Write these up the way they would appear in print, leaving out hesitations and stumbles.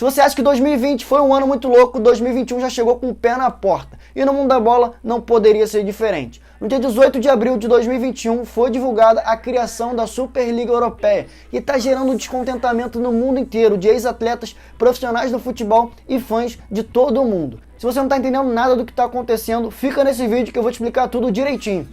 Se você acha que 2020 foi um ano muito louco, 2021 já chegou com o pé na porta. E no mundo da bola não poderia ser diferente. No dia 18 de abril de 2021 foi divulgada a criação da Superliga Europeia, que está gerando descontentamento no mundo inteiro de ex-atletas, profissionais do futebol e fãs de todo o mundo. Se você não está entendendo nada do que está acontecendo, fica nesse vídeo que eu vou te explicar tudo direitinho.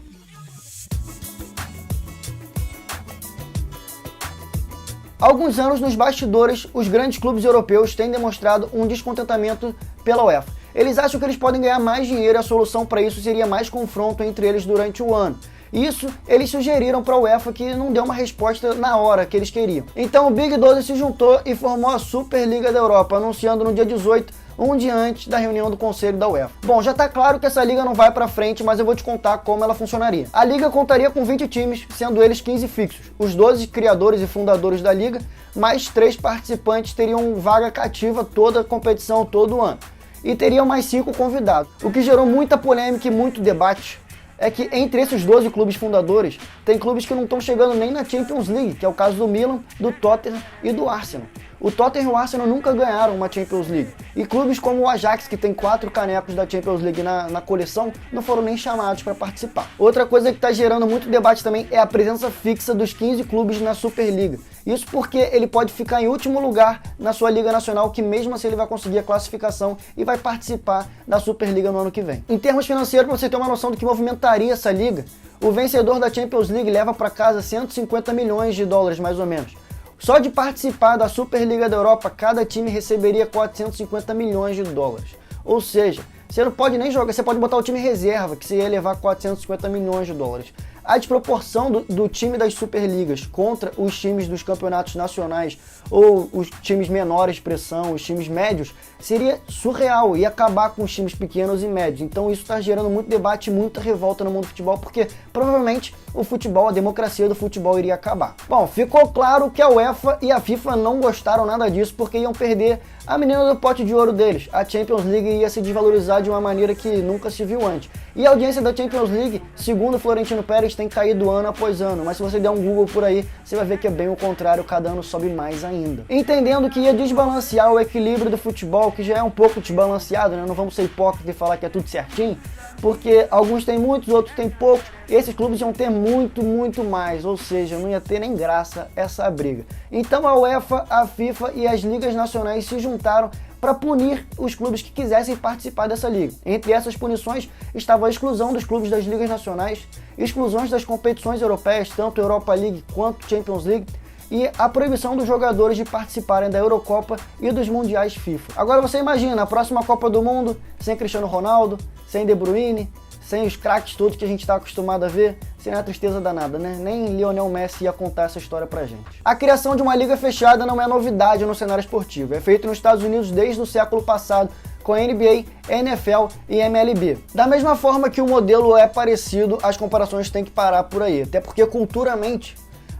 Há alguns anos, nos bastidores, os grandes clubes europeus têm demonstrado um descontentamento pela UEFA. Eles acham que eles podem ganhar mais dinheiro e a solução para isso seria mais confronto entre eles durante o ano. Isso eles sugeriram para a UEFA, que não deu uma resposta na hora que eles queriam. Então o Big 12 se juntou e formou a Superliga da Europa, anunciando no dia 18, um dia antes da reunião do Conselho da UEFA. Bom, já está claro que essa liga não vai para frente, mas eu vou te contar como ela funcionaria. A liga contaria com 20 times, sendo eles 15 fixos. Os 12 criadores e fundadores da liga, mais 3 participantes teriam vaga cativa toda a competição, todo ano. E teriam mais 5 convidados. O que gerou muita polêmica e muito debate é que entre esses 12 clubes fundadores, tem clubes que não estão chegando nem na Champions League, que é o caso do Milan, do Tottenham e do Arsenal. O Tottenham e o Arsenal nunca ganharam uma Champions League. E clubes como o Ajax, que tem 4 canecos da Champions League na coleção, não foram nem chamados para participar. Outra coisa que está gerando muito debate também é a presença fixa dos 15 clubes na Superliga. Isso porque ele pode ficar em último lugar na sua Liga Nacional, que mesmo assim ele vai conseguir a classificação e vai participar da Superliga no ano que vem. Em termos financeiros, para você ter uma noção do que movimentaria essa liga, o vencedor da Champions League leva para casa 150 milhões de dólares mais ou menos. Só de participar da Superliga da Europa, cada time receberia 450 milhões de dólares. Ou seja, você não pode nem jogar, você pode botar o time reserva, que você ia levar 450 milhões de dólares. A desproporção do time das Superligas contra os times dos campeonatos nacionais ou os times menores de expressão, os times médios, seria surreal e acabar com os times pequenos e médios. Então isso está gerando muito debate e muita revolta no mundo do futebol, porque provavelmente o futebol, a democracia do futebol iria acabar. Bom, ficou claro que a UEFA e a FIFA não gostaram nada disso, porque iam perder a menina do pote de ouro deles. A Champions League ia se desvalorizar de uma maneira que nunca se viu antes. E a audiência da Champions League, segundo o Florentino Pérez, tem caído ano após ano, mas se você der um Google por aí, você vai ver que é bem o contrário, cada ano sobe mais ainda. Entendendo que ia desbalancear o equilíbrio do futebol, que já é um pouco desbalanceado, né? Não vamos ser hipócritas e falar que é tudo certinho, porque alguns têm muitos, outros têm poucos, e esses clubes iam ter muito mais, ou seja, não ia ter nem graça essa briga. Então a UEFA, a FIFA e as ligas nacionais se juntaram para punir os clubes que quisessem participar dessa liga. Entre essas punições estava a exclusão dos clubes das ligas nacionais, exclusões das competições europeias, tanto Europa League quanto Champions League, e a proibição dos jogadores de participarem da Eurocopa e dos Mundiais FIFA. Agora você imagina a próxima Copa do Mundo sem Cristiano Ronaldo, sem De Bruyne, sem os craques todos que a gente está acostumado a ver, sem a tristeza danada, né? Nem Lionel Messi ia contar essa história pra gente. A criação de uma liga fechada não é novidade no cenário esportivo. É feito nos Estados Unidos desde o século passado, com a NBA, NFL e MLB. Da mesma forma que o modelo é parecido, as comparações têm que parar por aí. Até porque culturalmente,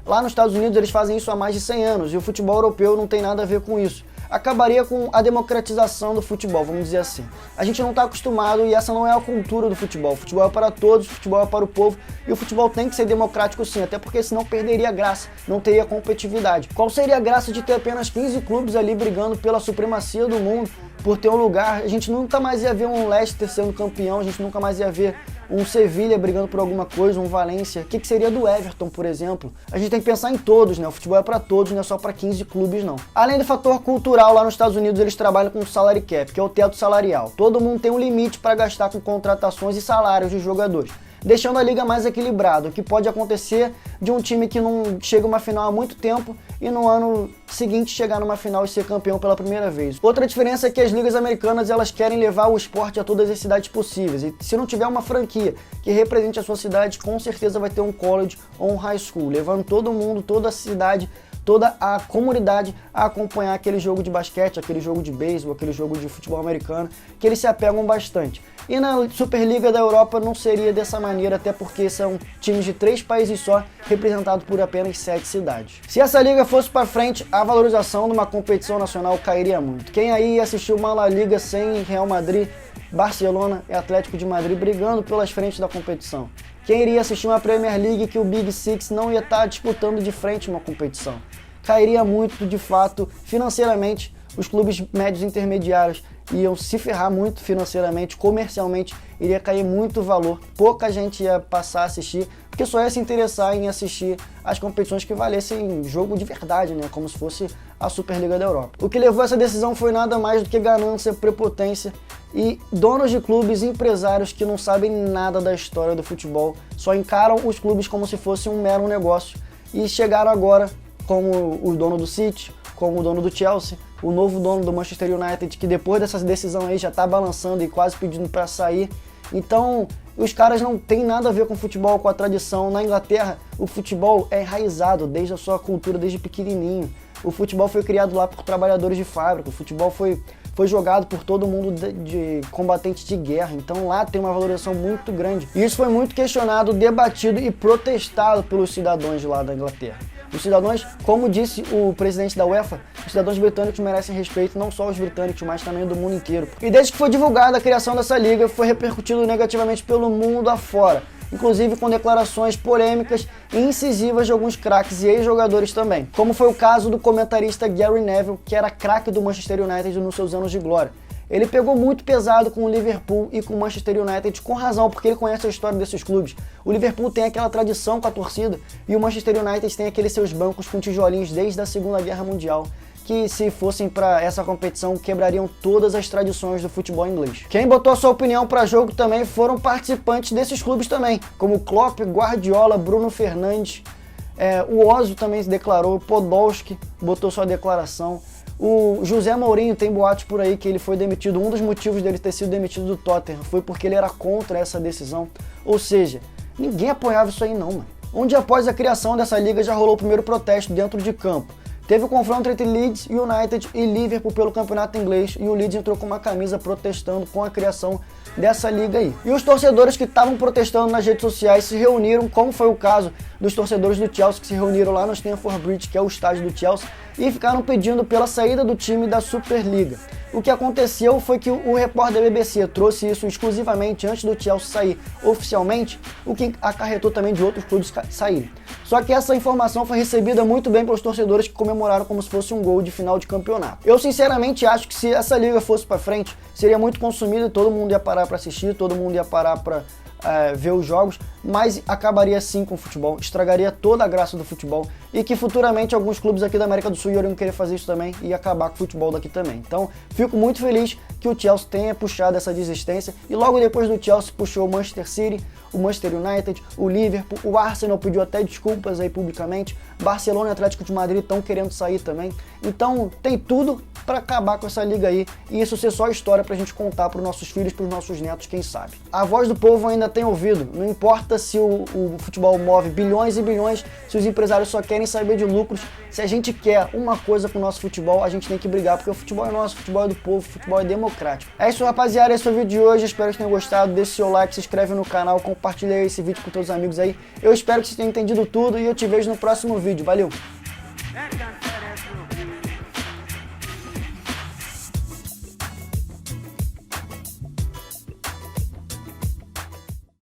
lá nos Estados Unidos eles fazem isso há mais de 100 anos e o futebol europeu não tem nada a ver com isso. Acabaria com a democratização do futebol, vamos dizer assim. A gente não está acostumado e essa não é a cultura do futebol. O futebol é para todos, o futebol é para o povo e o futebol tem que ser democrático sim, até porque senão perderia a graça, não teria competitividade. Qual seria a graça de ter apenas 15 clubes ali brigando pela supremacia do mundo, por ter um lugar? A gente nunca mais ia ver um Leicester sendo campeão, a gente nunca mais ia ver um Sevilha brigando por alguma coisa, um Valência. O que seria do Everton, por exemplo? A gente tem que pensar em todos, né? O futebol é para todos, não é só para 15 clubes, não. Além do fator cultural, lá nos Estados Unidos eles trabalham com o salary cap, que é o teto salarial. Todo mundo tem um limite para gastar com contratações e salários dos jogadores, deixando a liga mais equilibrada, o que pode acontecer de um time que não chega a uma final há muito tempo e no ano seguinte chegar numa final e ser campeão pela primeira vez. Outra diferença é que as ligas americanas elas querem levar o esporte a todas as cidades possíveis, e se não tiver uma franquia que represente a sua cidade, com certeza vai ter um college ou um high school, levando todo mundo, toda a cidade, toda a comunidade a acompanhar aquele jogo de basquete, aquele jogo de beisebol, aquele jogo de futebol americano, que eles se apegam bastante. E na Superliga da Europa não seria dessa maneira, até porque são times de 3 países só, representados por apenas 7 cidades. Se essa liga fosse para frente, a valorização de uma competição nacional cairia muito. Quem aí ia assistir uma La Liga sem Real Madrid, Barcelona e Atlético de Madrid brigando pelas frentes da competição? Quem iria assistir uma Premier League que o Big Six não ia estar disputando de frente uma competição? Cairia muito, de fato, financeiramente, os clubes médios e intermediários iam se ferrar muito financeiramente, comercialmente, iria cair muito o valor, pouca gente ia passar a assistir, porque só ia se interessar em assistir as competições que valessem jogo de verdade, né? Como se fosse a Superliga da Europa. O que levou a essa decisão foi nada mais do que ganância, prepotência e donos de clubes, empresários que não sabem nada da história do futebol, só encaram os clubes como se fosse um mero negócio e chegaram agora como o dono do City, como o dono do Chelsea, o novo dono do Manchester United, que depois dessa decisão aí já está balançando e quase pedindo para sair. Então, os caras não têm nada a ver com futebol, com a tradição. Na Inglaterra, o futebol é enraizado desde a sua cultura, desde pequenininho. O futebol foi criado lá por trabalhadores de fábrica, o futebol foi jogado por todo mundo de combatentes de guerra, então lá tem uma valorização muito grande. E isso foi muito questionado, debatido e protestado pelos cidadãos de lá da Inglaterra. Os cidadãos, como disse o presidente da UEFA, os cidadãos britânicos merecem respeito, não só os britânicos, mas também do mundo inteiro. E desde que foi divulgada a criação dessa liga, foi repercutido negativamente pelo mundo afora, inclusive com declarações polêmicas e incisivas de alguns craques e ex-jogadores também, como foi o caso do comentarista Gary Neville, que era craque do Manchester United nos seus anos de glória. Ele pegou muito pesado com o Liverpool e com o Manchester United, com razão, porque ele conhece a história desses clubes. O Liverpool tem aquela tradição com a torcida e o Manchester United tem aqueles seus bancos com tijolinhos desde a Segunda Guerra Mundial, que se fossem para essa competição quebrariam todas as tradições do futebol inglês. Quem botou a sua opinião para jogo também foram participantes desses clubes também, como Klopp, Guardiola, Bruno Fernandes, o Ozil também se declarou, o Podolski botou sua declaração. O José Mourinho tem boatos por aí que ele foi demitido. Um dos motivos dele ter sido demitido do Tottenham foi porque ele era contra essa decisão. Ou seja, ninguém apoiava isso aí não, mano. Um dia após a criação dessa liga já rolou o primeiro protesto dentro de campo. Teve o confronto entre Leeds United e Liverpool pelo campeonato inglês e o Leeds entrou com uma camisa protestando com a criação dessa liga aí. E os torcedores que estavam protestando nas redes sociais se reuniram, como foi o caso dos torcedores do Chelsea que se reuniram lá no Stamford Bridge, que é o estádio do Chelsea, e ficaram pedindo pela saída do time da Superliga. O que aconteceu foi que o repórter da BBC trouxe isso exclusivamente antes do Chelsea sair oficialmente, o que acarretou também de outros clubes saírem. Só que essa informação foi recebida muito bem pelos torcedores que comemoraram como se fosse um gol de final de campeonato. Eu sinceramente acho que se essa liga fosse para frente, seria muito consumida e todo mundo ia parar para assistir, todo mundo ia parar para ver os jogos, mas acabaria sim com o futebol, estragaria toda a graça do futebol e que futuramente alguns clubes aqui da América do Sul iriam querer fazer isso também e acabar com o futebol daqui também. Então, fico muito feliz que o Chelsea tenha puxado essa desistência e logo depois do Chelsea puxou o Manchester City, o Manchester United, o Liverpool, o Arsenal pediu até desculpas aí publicamente, Barcelona e Atlético de Madrid estão querendo sair também. Então, tem tudo para acabar com essa liga aí e isso ser só história pra gente contar para os nossos filhos, para os nossos netos, quem sabe. A voz do povo ainda tem ouvido, não importa se o futebol move bilhões e bilhões, se os empresários só querem saber de lucros, se a gente quer uma coisa com o nosso futebol, a gente tem que brigar, porque o futebol é nosso, o futebol é do povo, o futebol é democrático. É isso, rapaziada, esse foi o vídeo de hoje, espero que tenham gostado, deixe seu like, se inscreve no canal, compartilha esse vídeo com todos os amigos aí, eu espero que vocês tenham entendido tudo e eu te vejo no próximo vídeo, valeu!